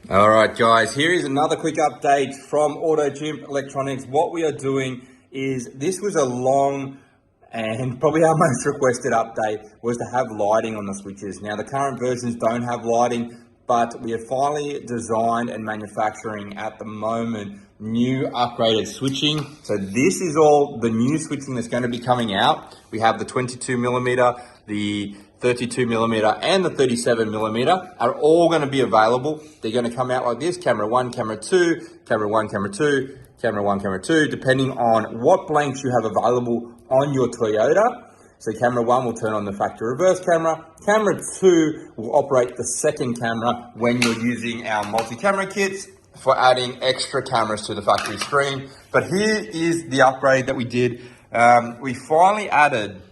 All right, guys, here is another quick update from AutoChimp Electronics. What we are doing is, this was a long and probably our most requested update, was to have lighting on the switches. Now, the current versions don't have lighting, but we are finally designed and manufacturing at the moment new upgraded switching. So this is all the new switching that's going to be coming out. We have the 22 millimeter, the 32 millimeter and the 37 millimeter are all going to be available. They're going to come out like this: camera 1, camera 2, camera 1, camera 2, camera 1, camera 2, depending on what blanks you have available on your Toyota. So camera 1 will turn on the factory reverse camera. Camera 2 will operate the second camera when you're using our multi-camera kits for adding extra cameras to the factory screen. But here is the upgrade that we did. We finally added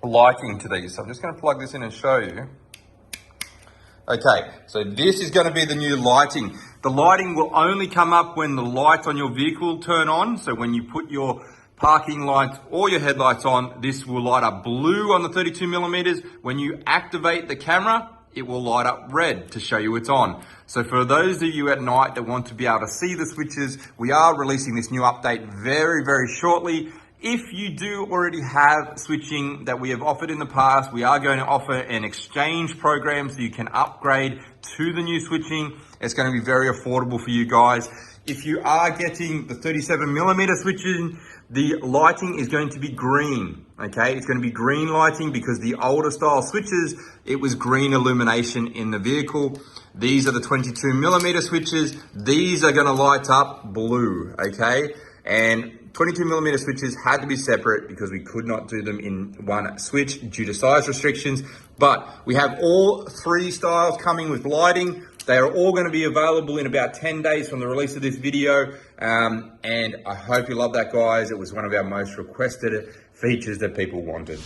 lighting to these. So I'm just going to plug this in and show you. Okay, so this is going to be the new lighting. The lighting will only come up when the lights on your vehicle turn on. So when you put your parking lights or your headlights on, this will light up blue on the 32 millimeters. When you activate the camera, it will light up red to show you it's on. So for those of you at night that want to be able to see the switches, we are releasing this new update very, very shortly. If you do already have switching that we have offered in the past, we are going to offer an exchange program so you can upgrade to the new switching. It's going to be very affordable for you guys. If you are getting the 37 millimeter switching, the lighting is going to be green, okay? It's going to be green lighting because the older style switches, it was green illumination in the vehicle. These are the 22 millimeter switches. These are going to light up blue, okay? And 22 millimeter switches had to be separate because we could not do them in one switch due to size restrictions. But we have all three styles coming with lighting. They are all going to be available in about 10 days from the release of this video. And I hope you love that, guys. It was one of our most requested features that people wanted.